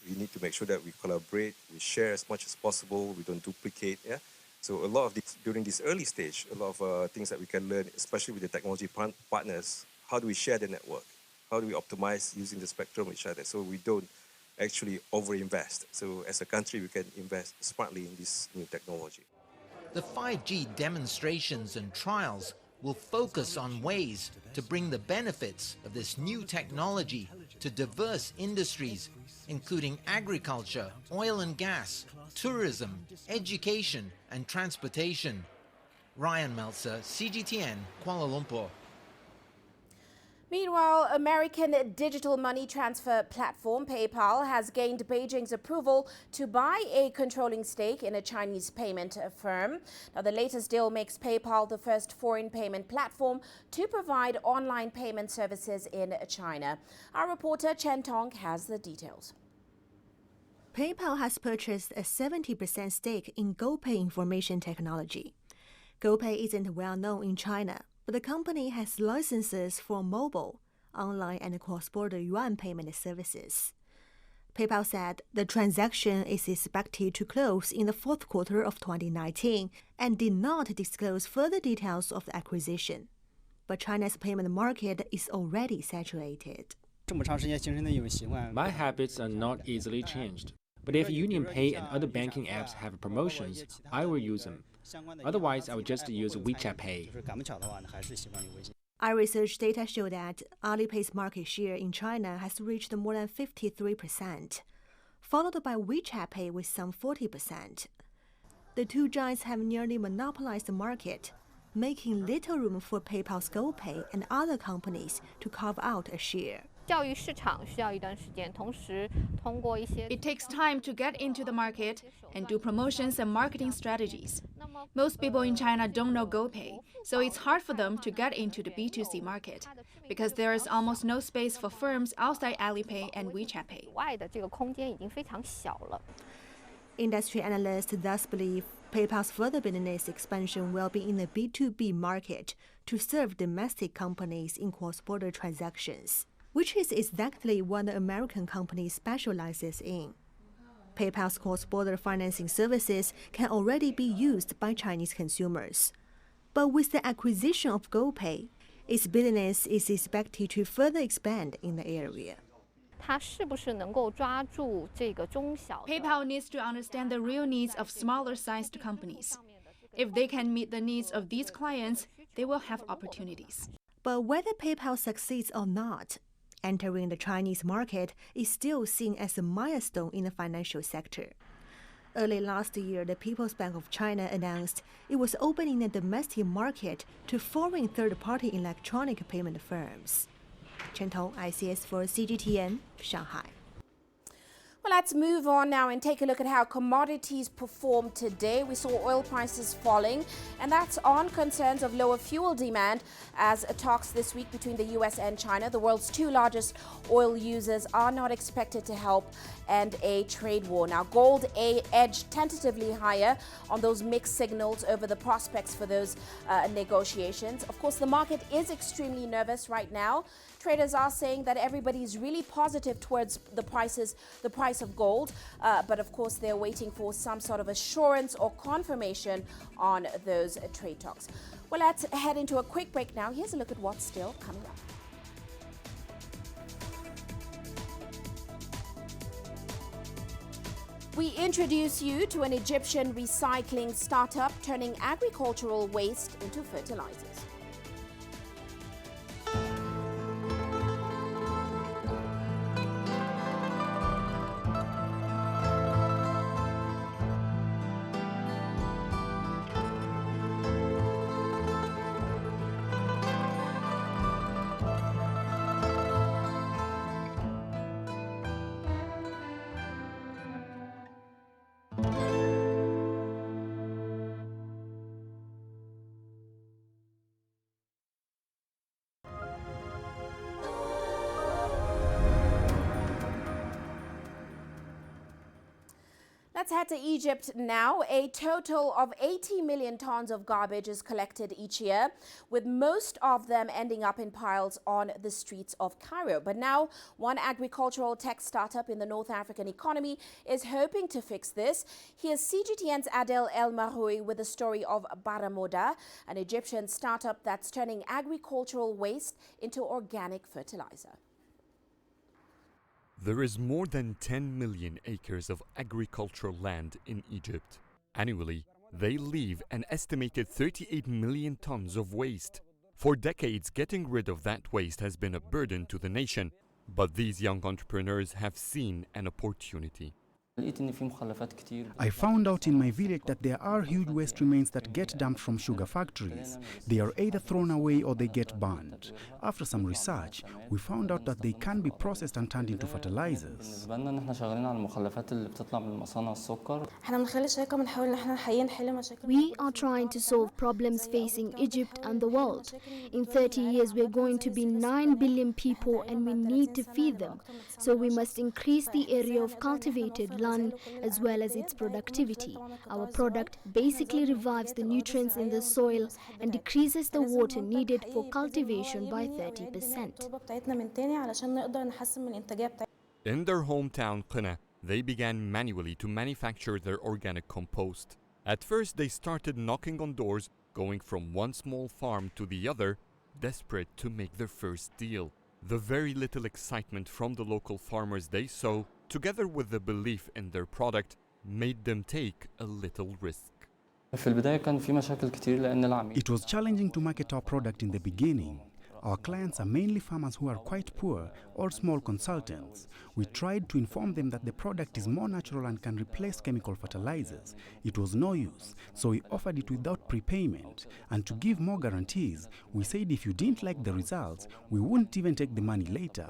We need to make sure that we collaborate, we share as much as possible, we don't duplicate. Yeah? So a lot of this, during this early stage, a lot of things that we can learn, especially with the technology partners. How do we share the network? How do we optimize using the spectrum with each other so we don't actually overinvest? So as a country, we can invest smartly in this new technology. The 5G demonstrations and trials will focus on ways to bring the benefits of this new technology to diverse industries, including agriculture, oil and gas, tourism, education and transportation. Ryan Meltzer, CGTN, Kuala Lumpur. Meanwhile, American digital money transfer platform PayPal has gained Beijing's approval to buy a controlling stake in a Chinese payment firm. Now, the latest deal makes PayPal the first foreign payment platform to provide online payment services in China. Our reporter Chen Tong has the details. PayPal has purchased a 70% stake in GoPay information technology. GoPay isn't well known in China, but the company has licenses for mobile, online and cross-border yuan payment services. PayPal said the transaction is expected to close in the fourth quarter of 2019 and did not disclose further details of the acquisition. But China's payment market is already saturated. My habits are not easily changed, but if UnionPay and other banking apps have promotions, I will use them. Otherwise, I would just use WeChat Pay. iResearch data show that Alipay's market share in China has reached more than 53%, followed by WeChat Pay with some 40%. the two giants have nearly monopolized the market, making little room for PayPal's GoPay and other companies to carve out a share. It takes time to get into the market and do promotions and marketing strategies. Most people in China don't know GoPay, so it's hard for them to get into the B2C market because there is almost no space for firms outside Alipay and WeChat Pay. Industry analysts thus believe PayPal's further business expansion will be in the B2B market to serve domestic companies in cross-border transactions, which is exactly what the American company specializes in. PayPal's cross-border financing services can already be used by Chinese consumers. But with the acquisition of GoPay, its business is expected to further expand in the area. PayPal needs to understand the real needs of smaller-sized companies. If they can meet the needs of these clients, they will have opportunities. But whether PayPal succeeds or not, entering the Chinese market is still seen as a milestone in the financial sector. Early last year, the People's Bank of China announced it was opening the domestic market to foreign third-party electronic payment firms. Chen Tong, ICS for CGTN, Shanghai. Well, let's move on now and take a look at how commodities performed today. We saw oil prices falling, and that's on concerns of lower fuel demand as talks this week between the US and China, the world's two largest oil users, are not expected to help end a trade war. Now, gold edged tentatively higher on those mixed signals over the prospects for those negotiations. Of course, the market is extremely nervous right now. Traders are saying that everybody's really positive towards the price of gold, but of course they're waiting for some sort of assurance or confirmation on those trade talks. Well, let's head into a quick break now. Here's a look at what's still coming up. We introduce you to an Egyptian recycling startup turning agricultural waste into fertilizers. Let's head to Egypt now. A total of 80 million tons of garbage is collected each year, with most of them ending up in piles on the streets of Cairo. But now, one agricultural tech startup in the North African economy is hoping to fix this. Here's CGTN's Adel El Maroui with the story of Baramoda, an Egyptian startup that's turning agricultural waste into organic fertilizer. There is more than 10 million acres of agricultural land in Egypt. Annually, they leave an estimated 38 million tons of waste. For decades, getting rid of that waste has been a burden to the nation, but these young entrepreneurs have seen an opportunity. I found out in my village that there are huge waste remains that get dumped from sugar factories. They are either thrown away or they get burned. After some research, we found out that they can be processed and turned into fertilizers. We are trying to solve problems facing Egypt and the world. In 30 years, we're going to be 9 billion people and we need to feed them. So we must increase the area of cultivated land as well as its productivity. Our product basically revives the nutrients in the soil and decreases the water needed for cultivation by 30%. In their hometown Qina, they began manually to manufacture their organic compost. At first, they started knocking on doors, going from one small farm to the other, desperate to make their first deal. The very little excitement from the local farmers they saw, together with the belief in their product, made them take a little risk. It was challenging to market our product in the beginning. Our clients are mainly farmers who are quite poor or small consultants. We tried to inform them that the product is more natural and can replace chemical fertilizers. It was no use, so we offered it without prepayment. And to give more guarantees, we said if you didn't like the results, we wouldn't even take the money later.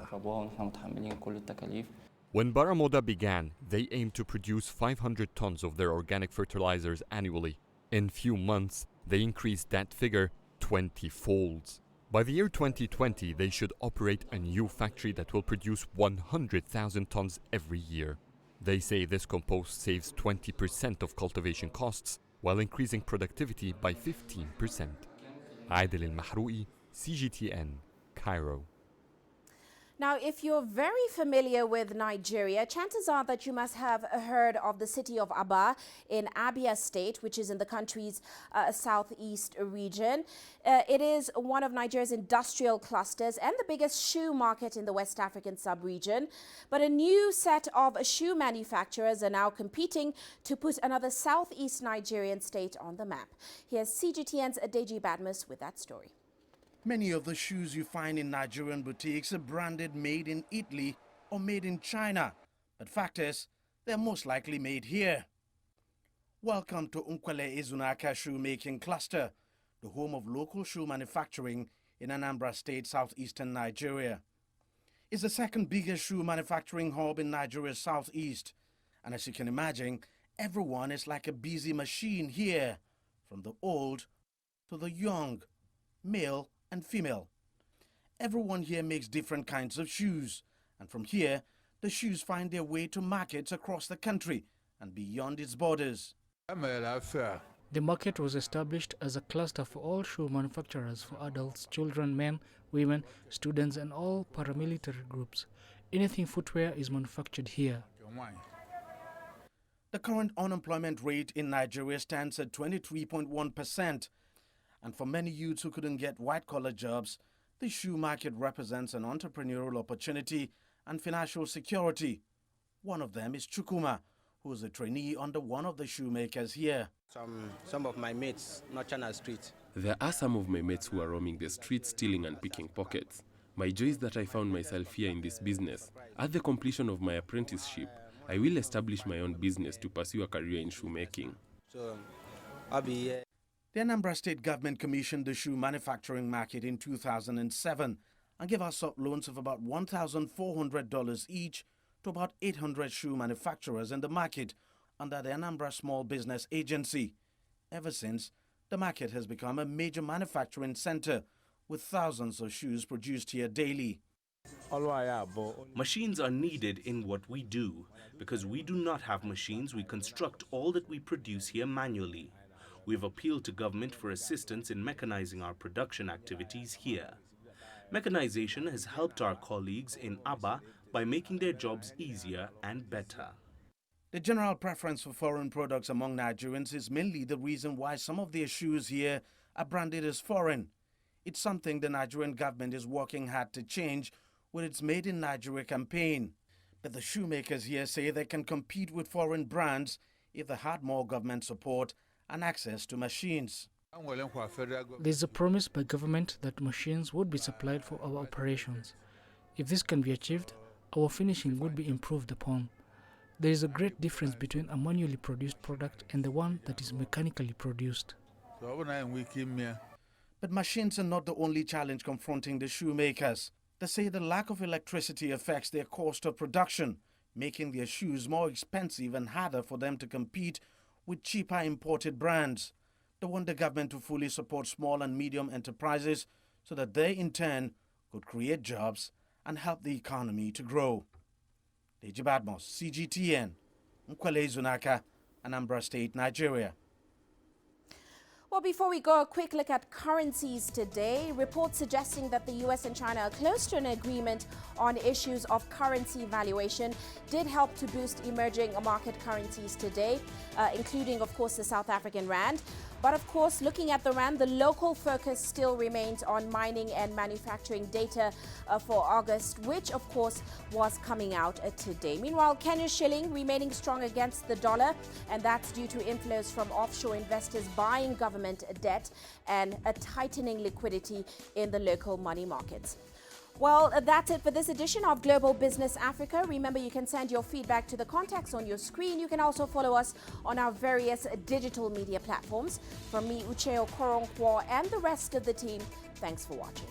When Baramoda began, they aimed to produce 500 tons of their organic fertilizers annually. In few months, they increased that figure 20-folds. By the year 2020, they should operate a new factory that will produce 100,000 tons every year. They say this compost saves 20% of cultivation costs while increasing productivity by 15%. Adil Al-Mahroui, CGTN, Cairo. Now, if you're very familiar with Nigeria, chances are that you must have heard of the city of Aba in Abia State, which is in the country's southeast region. It is one of Nigeria's industrial clusters and the biggest shoe market in the West African sub-region. But a new set of shoe manufacturers are now competing to put another southeast Nigerian state on the map. Here's CGTN's Adeji Badmus with that story. Many of the shoes you find in Nigerian boutiques are branded made in Italy or made in China. But fact is, they're most likely made here. Welcome to Nkwele Ezunaka Shoemaking Cluster, the home of local shoe manufacturing in Anambra State, southeastern Nigeria. It's the second biggest shoe manufacturing hub in Nigeria's southeast. And as you can imagine, everyone is like a busy machine here, from the old to the young, male and female. Everyone here makes different kinds of shoes, and from here, the shoes find their way to markets across the country and beyond its borders. The market was established as a cluster for all shoe manufacturers for adults, children, men, women, students, and all paramilitary groups. Anything footwear is manufactured here. The current unemployment rate in Nigeria stands at 23.1%. And for many youths who couldn't get white-collar jobs, the shoe market represents an entrepreneurial opportunity and financial security. One of them is Chukuma, who is a trainee under one of the shoemakers here. Some of my mates not on the street. There are some of my mates who are roaming the streets, stealing and picking pockets. My joy is that I found myself here in this business. At the completion of my apprenticeship, I will establish my own business to pursue a career in shoemaking. So I'll be The Anambra State government commissioned the shoe manufacturing market in 2007 and gave us loans of about $1,400 each to about 800 shoe manufacturers in the market under the Anambra Small Business Agency. Ever since, the market has become a major manufacturing center with thousands of shoes produced here daily. Machines are needed in what we do. Because we do not have machines, we construct all that we produce here manually. We've appealed to government for assistance in mechanizing our production activities here. Mechanization has helped our colleagues in Aba by making their jobs easier and better. The general preference for foreign products among Nigerians is mainly the reason why some of their shoes here are branded as foreign. It's something the Nigerian government is working hard to change with its Made in Nigeria campaign. But the shoemakers here say they can compete with foreign brands if they had more government support and access to machines. There's a promise by government that machines would be supplied for our operations. If this can be achieved, our finishing would be improved upon. There is a great difference between a manually produced product and the one that is mechanically produced. But machines are not the only challenge confronting the shoemakers. They say the lack of electricity affects their cost of production, making their shoes more expensive and harder for them to compete with cheaper imported brands. They want the government to fully support small and medium enterprises so that they in turn could create jobs and help the economy to grow. Deji Badmos, CGTN, Nkwele Ezunaka, Anambra State, Nigeria. Well, before we go, a quick look at currencies today. Reports suggesting that the US and China are close to an agreement on issues of currency valuation did help to boost emerging market currencies today, including, of course, the South African rand. But of course, looking at the rand, the local focus still remains on mining and manufacturing data for August, which of course was coming out today. Meanwhile, Kenya's shilling remaining strong against the dollar, and that's due to inflows from offshore investors buying government debt and a tightening liquidity in the local money markets. Well, that's it for this edition of Global Business Africa. Remember, you can send your feedback to the contacts on your screen. You can also follow us on our various digital media platforms. From me, Uche Okoronkwo, and the rest of the team, thanks for watching.